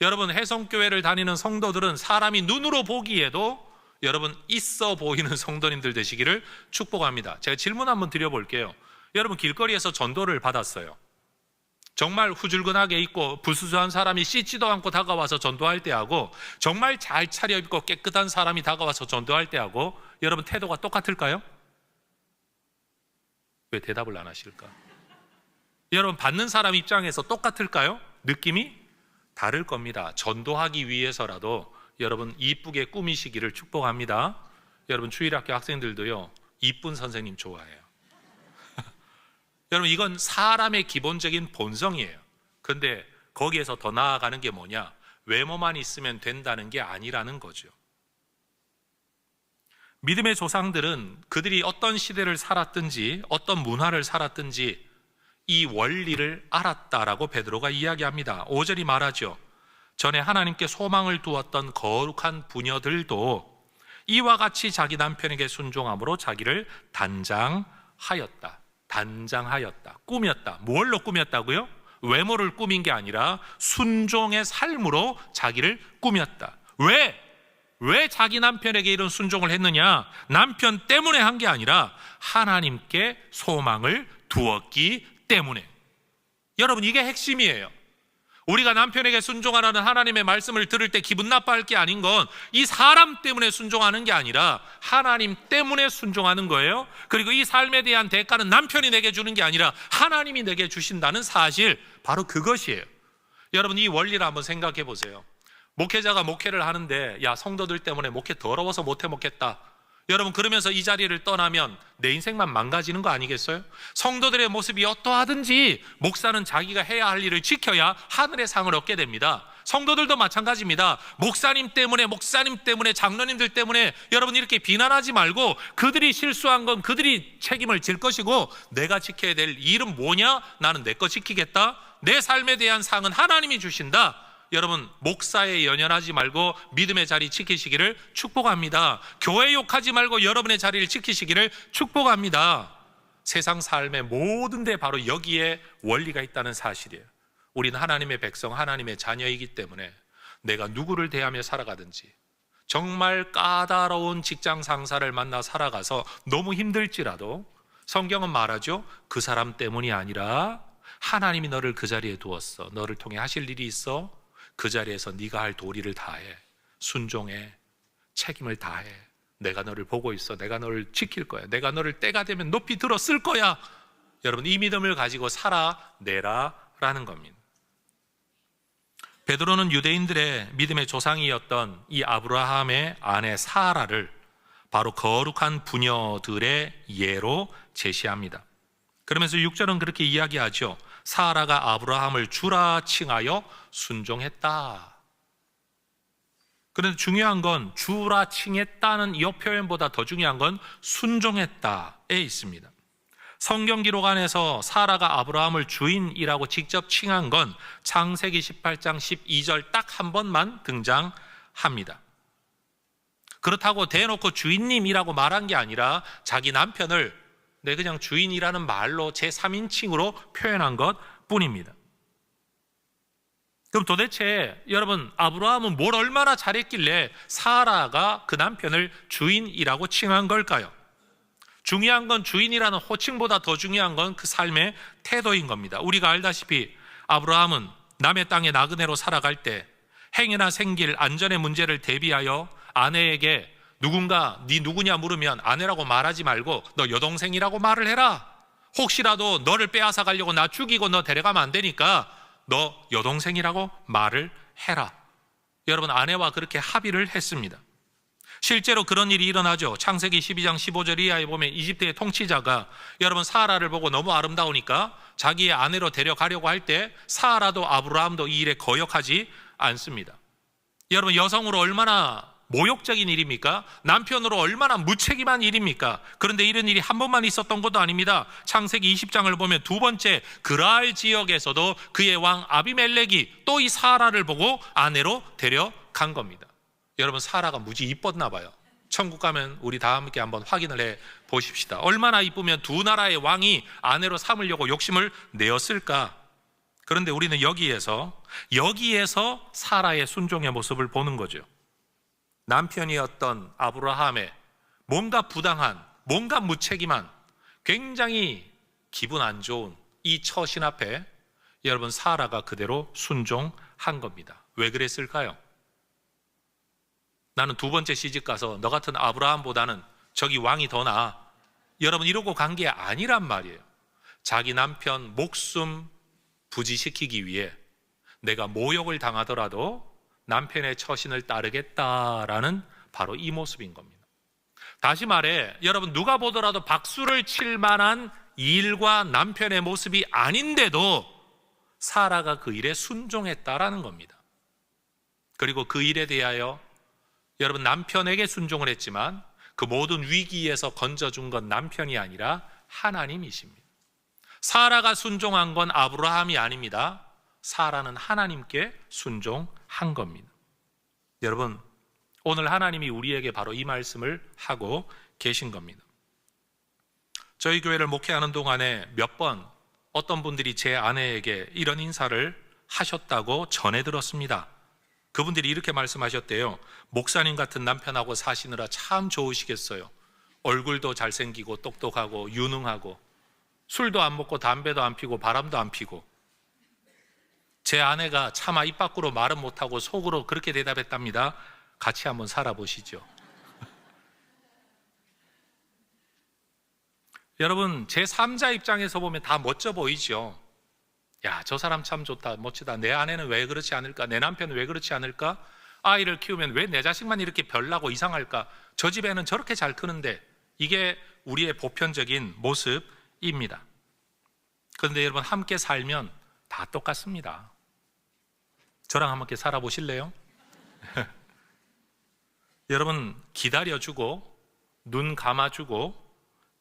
여러분 혜성교회를 다니는 성도들은 사람이 눈으로 보기에도 여러분 있어 보이는 성도님들 되시기를 축복합니다. 제가 질문 한번 드려볼게요. 여러분 길거리에서 전도를 받았어요. 정말 후줄근하게 입고 부수수한 사람이 씻지도 않고 다가와서 전도할 때하고 정말 잘 차려입고 깨끗한 사람이 다가와서 전도할 때하고 여러분 태도가 똑같을까요? 왜 대답을 안 하실까? 여러분 받는 사람 입장에서 똑같을까요? 느낌이 다를 겁니다. 전도하기 위해서라도 여러분 이쁘게 꾸미시기를 축복합니다. 여러분 주일학교 학생들도요 이쁜 선생님 좋아해요. 여러분 이건 사람의 기본적인 본성이에요. 근데 거기에서 더 나아가는 게 뭐냐? 외모만 있으면 된다는 게 아니라는 거죠. 믿음의 조상들은 그들이 어떤 시대를 살았든지 어떤 문화를 살았든지 이 원리를 알았다라고 베드로가 이야기합니다. 5절이 말하죠. 전에 하나님께 소망을 두었던 거룩한 부녀들도 이와 같이 자기 남편에게 순종함으로 자기를 단장하였다. 단장하였다. 꾸몄다. 뭘로 꾸몄다고요? 외모를 꾸민 게 아니라 순종의 삶으로 자기를 꾸몄다. 왜 자기 남편에게 이런 순종을 했느냐? 남편 때문에 한 게 아니라 하나님께 소망을 두었기 때문에. 여러분 이게 핵심이에요. 우리가 남편에게 순종하라는 하나님의 말씀을 들을 때 기분 나빠할 게 아닌 건 이 사람 때문에 순종하는 게 아니라 하나님 때문에 순종하는 거예요. 그리고 이 삶에 대한 대가는 남편이 내게 주는 게 아니라 하나님이 내게 주신다는 사실, 바로 그것이에요. 여러분 이 원리를 한번 생각해 보세요. 목회자가 목회를 하는데 야 성도들 때문에 목회 더러워서 못해 먹겠다. 여러분 그러면서 이 자리를 떠나면 내 인생만 망가지는 거 아니겠어요? 성도들의 모습이 어떠하든지 목사는 자기가 해야 할 일을 지켜야 하늘의 상을 얻게 됩니다. 성도들도 마찬가지입니다. 목사님 때문에 장로님들 때문에 여러분 이렇게 비난하지 말고 그들이 실수한 건 그들이 책임을 질 것이고 내가 지켜야 될 일은 뭐냐? 나는 내 거 지키겠다. 내 삶에 대한 상은 하나님이 주신다. 여러분 목사에 연연하지 말고 믿음의 자리 지키시기를 축복합니다. 교회 욕하지 말고 여러분의 자리를 지키시기를 축복합니다. 세상 삶의 모든 데 바로 여기에 원리가 있다는 사실이에요. 우리는 하나님의 백성, 하나님의 자녀이기 때문에 내가 누구를 대하며 살아가든지 정말 까다로운 직장 상사를 만나 살아가서 너무 힘들지라도 성경은 말하죠. 그 사람 때문이 아니라 하나님이 너를 그 자리에 두었어. 너를 통해 하실 일이 있어. 그 자리에서 네가 할 도리를 다해. 순종해. 책임을 다해. 내가 너를 보고 있어. 내가 너를 지킬 거야. 내가 너를 때가 되면 높이 들어 쓸 거야. 여러분 이 믿음을 가지고 살아내라라는 겁니다. 베드로는 유대인들의 믿음의 조상이었던 이 아브라함의 아내 사라를 바로 거룩한 부녀들의 예로 제시합니다. 그러면서 6절은 그렇게 이야기하죠. 사라가 아브라함을 주라 칭하여 순종했다. 그런데 중요한 건 주라 칭했다는 이 표현보다 더 중요한 건 순종했다에 있습니다. 성경 기록 안에서 사라가 아브라함을 주인이라고 직접 칭한 건 창세기 18장 12절 딱 한 번만 등장합니다. 그렇다고 대놓고 주인님이라고 말한 게 아니라 자기 남편을 내 그냥 주인이라는 말로 제3인칭으로 표현한 것 뿐입니다. 그럼 도대체 여러분 아브라함은 뭘 얼마나 잘했길래 사라가 그 남편을 주인이라고 칭한 걸까요? 중요한 건 주인이라는 호칭보다 더 중요한 건 그 삶의 태도인 겁니다. 우리가 알다시피 아브라함은 남의 땅에 나그네로 살아갈 때 행여나 생길 안전의 문제를 대비하여 아내에게 누군가 네 누구냐 물으면 아내라고 말하지 말고 너 여동생이라고 말을 해라. 혹시라도 너를 빼앗아 가려고 나 죽이고 너 데려가면 안 되니까 너 여동생이라고 말을 해라. 여러분 아내와 그렇게 합의를 했습니다. 실제로 그런 일이 일어나죠. 창세기 12장 15절 이하에 보면 이집트의 통치자가 여러분 사라를 보고 너무 아름다우니까 자기의 아내로 데려가려고 할 때 사라도 아브라함도 이 일에 거역하지 않습니다. 여러분 여성으로 얼마나 모욕적인 일입니까? 남편으로 얼마나 무책임한 일입니까? 그런데 이런 일이 한 번만 있었던 것도 아닙니다. 창세기 20장을 보면 두 번째 그라알 지역에서도 그의 왕 아비멜렉이 또 이 사라를 보고 아내로 데려간 겁니다. 여러분 사라가 무지 이뻤나 봐요. 천국 가면 우리 다 함께 한번 확인을 해 보십시다. 얼마나 이쁘면 두 나라의 왕이 아내로 삼으려고 욕심을 내었을까? 그런데 우리는 여기에서 사라의 순종의 모습을 보는 거죠. 남편이었던 아브라함의 뭔가 부당한, 뭔가 무책임한, 굉장히 기분 안 좋은 이 처신 앞에 여러분 사라가 그대로 순종한 겁니다. 왜 그랬을까요? 나는 두 번째 시집 가서 너 같은 아브라함보다는 저기 왕이 더 나아. 여러분 이러고 간 게 아니란 말이에요. 자기 남편 목숨 부지시키기 위해 내가 모욕을 당하더라도 남편의 처신을 따르겠다라는 바로 이 모습인 겁니다. 다시 말해 여러분 누가 보더라도 박수를 칠 만한 일과 남편의 모습이 아닌데도 사라가 그 일에 순종했다라는 겁니다. 그리고 그 일에 대하여 여러분 남편에게 순종을 했지만 그 모든 위기에서 건져준 건 남편이 아니라 하나님이십니다. 사라가 순종한 건 아브라함이 아닙니다. 사라는 하나님께 순종한 겁니다. 여러분 오늘 하나님이 우리에게 바로 이 말씀을 하고 계신 겁니다. 저희 교회를 목회하는 동안에 몇 번 어떤 분들이 제 아내에게 이런 인사를 하셨다고 전해 들었습니다. 그분들이 이렇게 말씀하셨대요. 목사님 같은 남편하고 사시느라 참 좋으시겠어요. 얼굴도 잘생기고 똑똑하고 유능하고 술도 안 먹고 담배도 안 피고 바람도 안 피고. 제 아내가 차마 입 밖으로 말은 못하고 속으로 그렇게 대답했답니다. 같이 한번 살아보시죠. 여러분 제 3자 입장에서 보면 다 멋져 보이죠. 야, 저 사람 참 좋다, 멋지다. 내 아내는 왜 그렇지 않을까? 내 남편은 왜 그렇지 않을까? 아이를 키우면 왜 내 자식만 이렇게 별나고 이상할까? 저 집에는 저렇게 잘 크는데. 이게 우리의 보편적인 모습입니다. 그런데 여러분 함께 살면 다 똑같습니다. 저랑 함께 살아보실래요? 여러분 기다려주고 눈 감아주고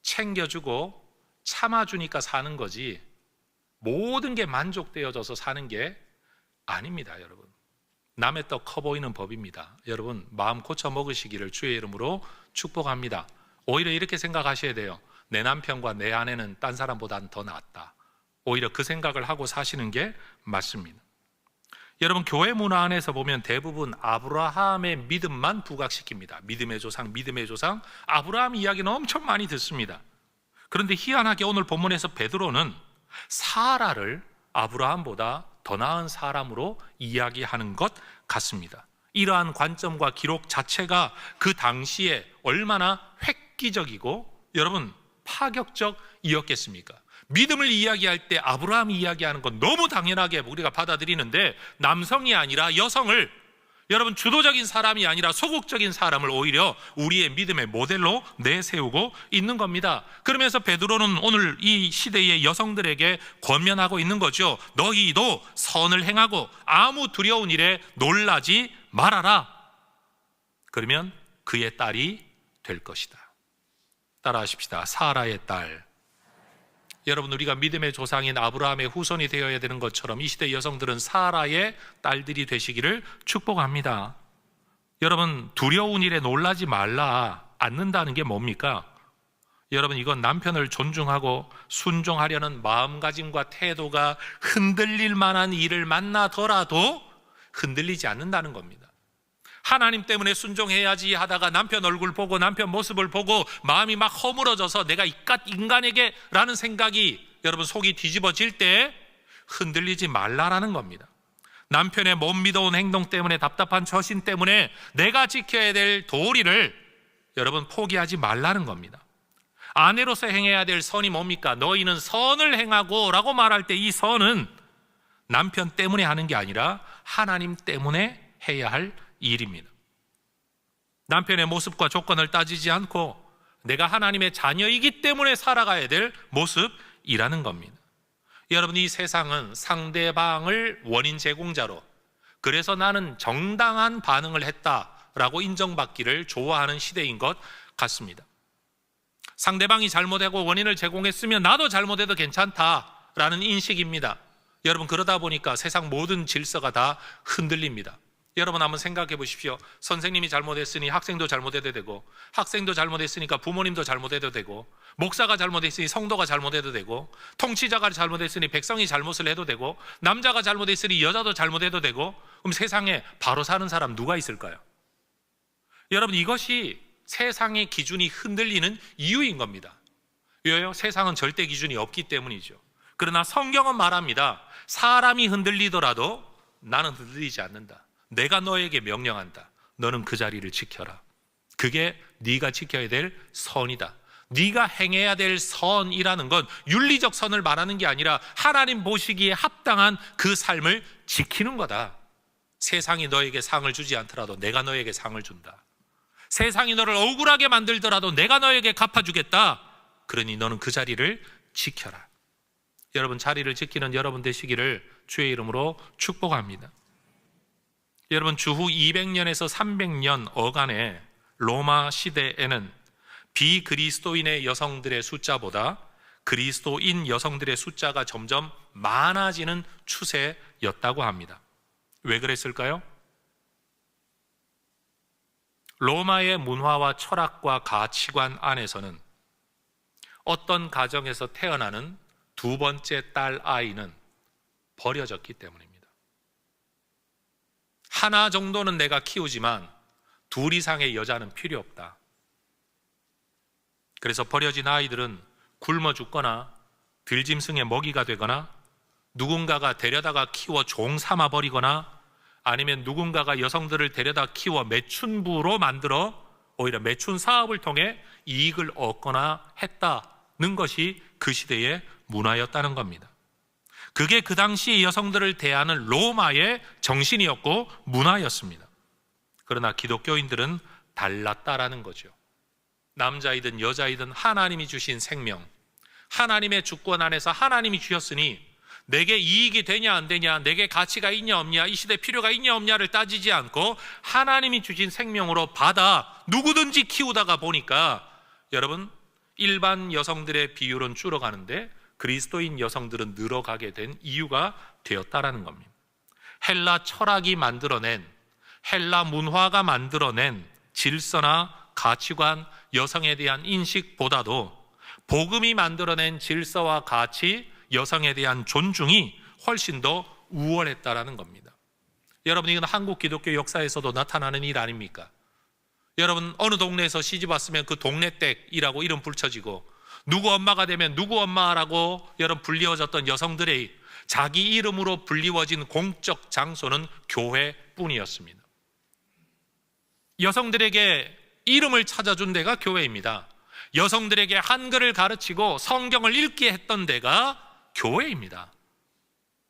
챙겨주고 참아주니까 사는 거지 모든 게 만족되어져서 사는 게 아닙니다. 여러분 남의 떡 커 보이는 법입니다. 여러분 마음 고쳐 먹으시기를 주의 이름으로 축복합니다. 오히려 이렇게 생각하셔야 돼요. 내 남편과 내 아내는 딴 사람보다는 더 낫다. 오히려 그 생각을 하고 사시는 게 맞습니다. 여러분 교회 문화 안에서 보면 대부분 아브라함의 믿음만 부각시킵니다. 믿음의 조상 아브라함 이야기는 엄청 많이 듣습니다. 그런데 희한하게 오늘 본문에서 베드로는 사라를 아브라함보다 더 나은 사람으로 이야기하는 것 같습니다. 이러한 관점과 기록 자체가 그 당시에 얼마나 획기적이고 여러분 파격적이었겠습니까? 믿음을 이야기할 때 아브라함이 이야기하는 건 너무 당연하게 우리가 받아들이는데 남성이 아니라 여성을, 여러분 주도적인 사람이 아니라 소극적인 사람을 오히려 우리의 믿음의 모델로 내세우고 있는 겁니다. 그러면서 베드로는 오늘 이 시대의 여성들에게 권면하고 있는 거죠. 너희도 선을 행하고 아무 두려운 일에 놀라지 말아라. 그러면 그의 딸이 될 것이다. 따라하십시다. 사라의 딸. 여러분, 우리가 믿음의 조상인 아브라함의 후손이 되어야 되는 것처럼 이 시대 여성들은 사라의 딸들이 되시기를 축복합니다. 여러분, 두려운 일에 놀라지 말라 않는다는 게 뭡니까? 여러분, 이건 남편을 존중하고 순종하려는 마음가짐과 태도가 흔들릴 만한 일을 만나더라도 흔들리지 않는다는 겁니다. 하나님 때문에 순종해야지 하다가 남편 얼굴 보고 남편 모습을 보고 마음이 막 허물어져서 내가 이깟 인간에게 라는 생각이 여러분 속이 뒤집어질 때 흔들리지 말라라는 겁니다. 남편의 못 믿어온 행동 때문에, 답답한 처신 때문에 내가 지켜야 될 도리를 여러분 포기하지 말라는 겁니다. 아내로서 행해야 될 선이 뭡니까? 너희는 선을 행하고 라고 말할 때 이 선은 남편 때문에 하는 게 아니라 하나님 때문에 해야 할 일입니다. 남편의 모습과 조건을 따지지 않고 내가 하나님의 자녀이기 때문에 살아가야 될 모습이라는 겁니다. 여러분, 이 세상은 상대방을 원인 제공자로, 그래서 나는 정당한 반응을 했다라고 인정받기를 좋아하는 시대인 것 같습니다. 상대방이 잘못하고 원인을 제공했으면 나도 잘못해도 괜찮다라는 인식입니다. 여러분, 그러다 보니까 세상 모든 질서가 다 흔들립니다. 여러분 한번 생각해 보십시오. 선생님이 잘못했으니 학생도 잘못해도 되고, 학생도 잘못했으니까 부모님도 잘못해도 되고, 목사가 잘못했으니 성도가 잘못해도 되고, 통치자가 잘못했으니 백성이 잘못을 해도 되고, 남자가 잘못했으니 여자도 잘못해도 되고, 그럼 세상에 바로 사는 사람 누가 있을까요? 여러분, 이것이 세상의 기준이 흔들리는 이유인 겁니다. 왜요? 세상은 절대 기준이 없기 때문이죠. 그러나 성경은 말합니다. 사람이 흔들리더라도 나는 흔들리지 않는다. 내가 너에게 명령한다. 너는 그 자리를 지켜라. 그게 네가 지켜야 될 선이다. 네가 행해야 될 선이라는 건 윤리적 선을 말하는 게 아니라 하나님 보시기에 합당한 그 삶을 지키는 거다. 세상이 너에게 상을 주지 않더라도 내가 너에게 상을 준다. 세상이 너를 억울하게 만들더라도 내가 너에게 갚아주겠다. 그러니 너는 그 자리를 지켜라. 여러분, 자리를 지키는 여러분 되시기를 주의 이름으로 축복합니다. 여러분, 주후 200년에서 300년 어간의 로마 시대에는 비그리스도인의 여성들의 숫자보다 그리스도인 여성들의 숫자가 점점 많아지는 추세였다고 합니다. 왜 그랬을까요? 로마의 문화와 철학과 가치관 안에서는 어떤 가정에서 태어나는 두 번째 딸 아이는 버려졌기 때문입니다. 하나 정도는 내가 키우지만 둘 이상의 여자는 필요 없다. 그래서 버려진 아이들은 굶어 죽거나 들짐승의 먹이가 되거나 누군가가 데려다가 키워 종 삼아 버리거나 아니면 누군가가 여성들을 데려다 키워 매춘부로 만들어 오히려 매춘 사업을 통해 이익을 얻거나 했다는 것이 그 시대의 문화였다는 겁니다. 그게 그 당시 여성들을 대하는 로마의 정신이었고 문화였습니다. 그러나 기독교인들은 달랐다라는 거죠. 남자이든 여자이든 하나님이 주신 생명, 하나님의 주권 안에서 하나님이 주셨으니 내게 이익이 되냐 안 되냐, 내게 가치가 있냐 없냐, 이 시대 필요가 있냐 없냐를 따지지 않고 하나님이 주신 생명으로 받아 누구든지 키우다가 보니까 여러분, 일반 여성들의 비율은 줄어가는데 그리스도인 여성들은 늘어가게 된 이유가 되었다라는 겁니다. 헬라 철학이 만들어낸, 헬라 문화가 만들어낸 질서나 가치관, 여성에 대한 인식보다도 복음이 만들어낸 질서와 가치, 여성에 대한 존중이 훨씬 더 우월했다라는 겁니다. 여러분, 이건 한국 기독교 역사에서도 나타나는 일 아닙니까? 여러분, 어느 동네에서 시집 왔으면 그 동네댁이라고 이름 붙여지고 누구 엄마가 되면 누구 엄마라고 여러분 불리워졌던 여성들의 자기 이름으로 불리워진 공적 장소는 교회뿐이었습니다. 여성들에게 이름을 찾아준 데가 교회입니다. 여성들에게 한글을 가르치고 성경을 읽게 했던 데가 교회입니다.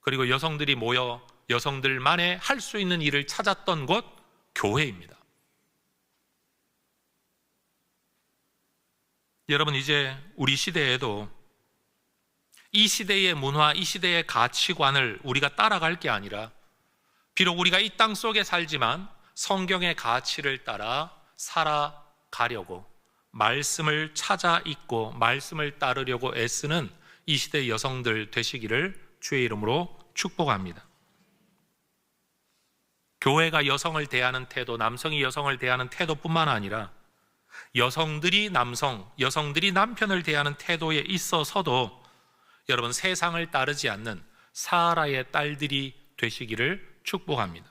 그리고 여성들이 모여 여성들만의 할 수 있는 일을 찾았던 곳, 교회입니다. 여러분, 이제 우리 시대에도 이 시대의 문화, 이 시대의 가치관을 우리가 따라갈 게 아니라, 비록 우리가 이 땅 속에 살지만 성경의 가치를 따라 살아가려고, 말씀을 찾아 읽고 말씀을 따르려고 애쓰는 이 시대 여성들 되시기를 주의 이름으로 축복합니다. 교회가 여성을 대하는 태도, 남성이 여성을 대하는 태도뿐만 아니라 여성들이 여성들이 남편을 대하는 태도에 있어서도 여러분, 세상을 따르지 않는 사라의 딸들이 되시기를 축복합니다.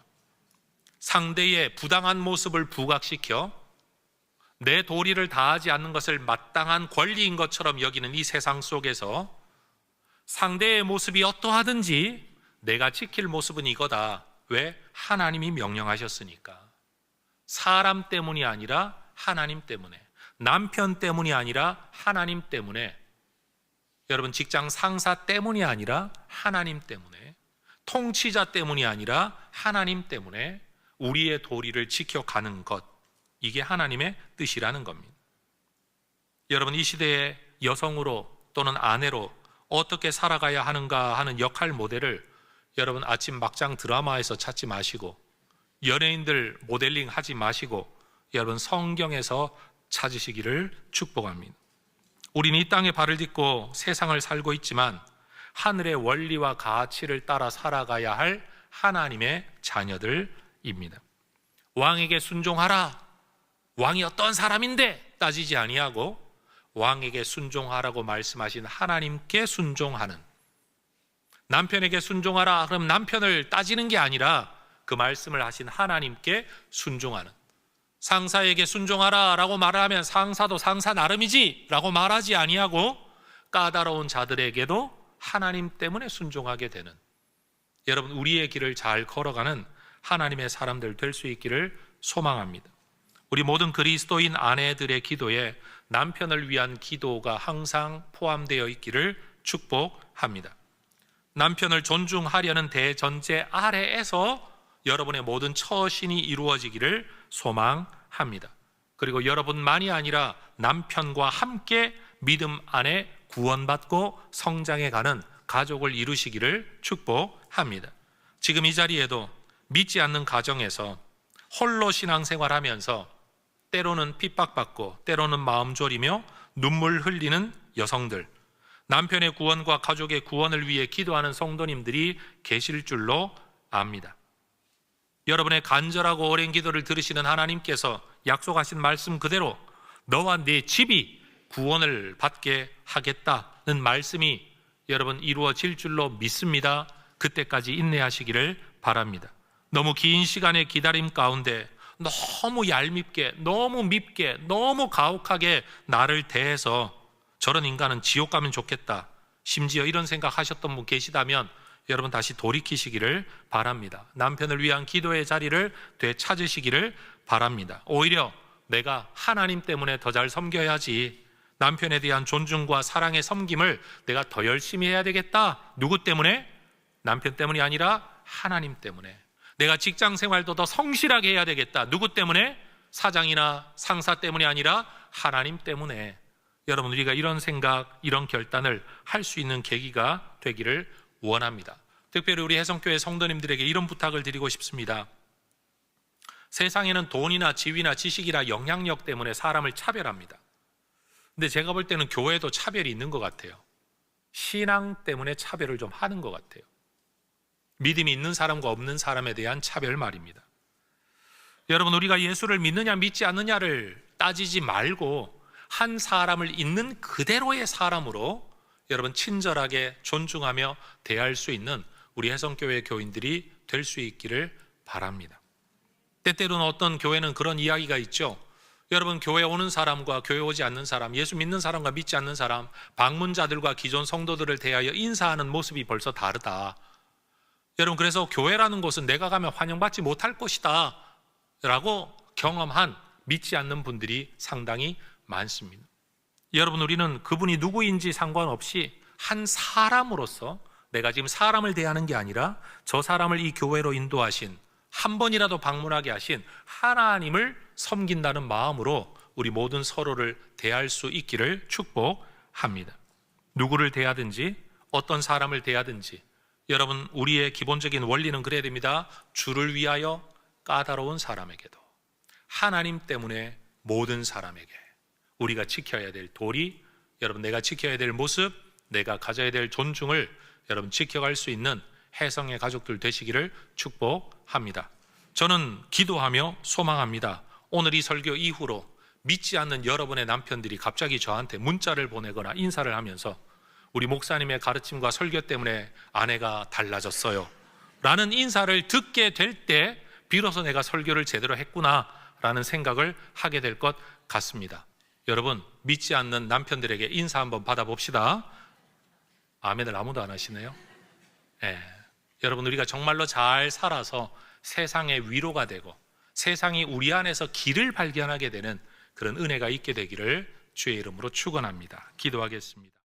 상대의 부당한 모습을 부각시켜 내 도리를 다하지 않는 것을 마땅한 권리인 것처럼 여기는 이 세상 속에서 상대의 모습이 어떠하든지 내가 지킬 모습은 이거다. 왜? 하나님이 명령하셨으니까. 사람 때문이 아니라 하나님 때문에, 남편 때문이 아니라 하나님 때문에, 여러분 직장 상사 때문이 아니라 하나님 때문에, 통치자 때문이 아니라 하나님 때문에 우리의 도리를 지켜가는 것, 이게 하나님의 뜻이라는 겁니다. 여러분, 이 시대의 여성으로 또는 아내로 어떻게 살아가야 하는가 하는 역할 모델을 여러분 아침 막장 드라마에서 찾지 마시고, 연예인들 모델링 하지 마시고, 여러분 성경에서 찾으시기를 축복합니다. 우리는 이 땅에 발을 딛고 세상을 살고 있지만 하늘의 원리와 가치를 따라 살아가야 할 하나님의 자녀들입니다. 왕에게 순종하라, 왕이 어떤 사람인데 따지지 아니하고 왕에게 순종하라고 말씀하신 하나님께 순종하는, 남편에게 순종하라 그럼 남편을 따지는 게 아니라 그 말씀을 하신 하나님께 순종하는, 상사에게 순종하라 라고 말하면 상사도 상사 나름이지 라고 말하지 아니하고 까다로운 자들에게도 하나님 때문에 순종하게 되는, 여러분 우리의 길을 잘 걸어가는 하나님의 사람들 될 수 있기를 소망합니다. 우리 모든 그리스도인 아내들의 기도에 남편을 위한 기도가 항상 포함되어 있기를 축복합니다. 남편을 존중하려는 대전제 아래에서 여러분의 모든 처신이 이루어지기를 소망합니다. 그리고 여러분만이 아니라 남편과 함께 믿음 안에 구원받고 성장해가는 가족을 이루시기를 축복합니다. 지금 이 자리에도 믿지 않는 가정에서 홀로 신앙생활하면서 때로는 핍박받고 때로는 마음 졸이며 눈물 흘리는 여성들, 남편의 구원과 가족의 구원을 위해 기도하는 성도님들이 계실 줄로 압니다. 여러분의 간절하고 오랜 기도를 들으시는 하나님께서 약속하신 말씀 그대로 너와 네 집이 구원을 받게 하겠다는 말씀이 여러분 이루어질 줄로 믿습니다. 그때까지 인내하시기를 바랍니다. 너무 긴 시간의 기다림 가운데 너무 얄밉게, 너무 밉게, 너무 가혹하게 나를 대해서 저런 인간은 지옥 가면 좋겠다, 심지어 이런 생각하셨던 분 계시다면 여러분 다시 돌이키시기를 바랍니다. 남편을 위한 기도의 자리를 되찾으시기를 바랍니다. 오히려 내가 하나님 때문에 더 잘 섬겨야지, 남편에 대한 존중과 사랑의 섬김을 내가 더 열심히 해야 되겠다. 누구 때문에? 남편 때문이 아니라 하나님 때문에. 내가 직장 생활도 더 성실하게 해야 되겠다. 누구 때문에? 사장이나 상사 때문이 아니라 하나님 때문에. 여러분 우리가 이런 생각, 이런 결단을 할 수 있는 계기가 되기를 원합니다. 특별히 우리 혜성교회 성도님들에게 이런 부탁을 드리고 싶습니다. 세상에는 돈이나 지위나 지식이나 영향력 때문에 사람을 차별합니다. 근데 제가 볼 때는 교회도 차별이 있는 것 같아요. 신앙 때문에 차별을 좀 하는 것 같아요. 믿음이 있는 사람과 없는 사람에 대한 차별 말입니다. 여러분 우리가 예수를 믿느냐 믿지 않느냐를 따지지 말고 한 사람을 있는 그대로의 사람으로 여러분 친절하게 존중하며 대할 수 있는 우리 혜성교회 교인들이 될 수 있기를 바랍니다. 때때로는 어떤 교회는 그런 이야기가 있죠. 여러분 교회 오는 사람과 교회 오지 않는 사람, 예수 믿는 사람과 믿지 않는 사람, 방문자들과 기존 성도들을 대하여 인사하는 모습이 벌써 다르다. 여러분 그래서 교회라는 곳은 내가 가면 환영받지 못할 것이다 라고 경험한 믿지 않는 분들이 상당히 많습니다. 여러분, 우리는 그분이 누구인지 상관없이 한 사람으로서 내가 지금 사람을 대하는 게 아니라 저 사람을 이 교회로 인도하신, 한 번이라도 방문하게 하신 하나님을 섬긴다는 마음으로 우리 모든 서로를 대할 수 있기를 축복합니다. 누구를 대하든지 어떤 사람을 대하든지 여러분, 우리의 기본적인 원리는 그래야 됩니다. 주를 위하여 까다로운 사람에게도, 하나님 때문에 모든 사람에게 우리가 지켜야 될 도리, 여러분 내가 지켜야 될 모습, 내가 가져야 될 존중을 여러분 지켜갈 수 있는 혜성의 가족들 되시기를 축복합니다. 저는 기도하며 소망합니다. 오늘 이 설교 이후로 믿지 않는 여러분의 남편들이 갑자기 저한테 문자를 보내거나 인사를 하면서 우리 목사님의 가르침과 설교 때문에 아내가 달라졌어요 라는 인사를 듣게 될 때 비로소 내가 설교를 제대로 했구나 라는 생각을 하게 될 것 같습니다. 여러분, 믿지 않는 남편들에게 인사 한번 받아봅시다. 아멘을 아무도 안 하시네요. 여러분, 우리가 정말로 잘 살아서 세상의 위로가 되고 세상이 우리 안에서 길을 발견하게 되는 그런 은혜가 있게 되기를 주의 이름으로 축원합니다. 기도하겠습니다.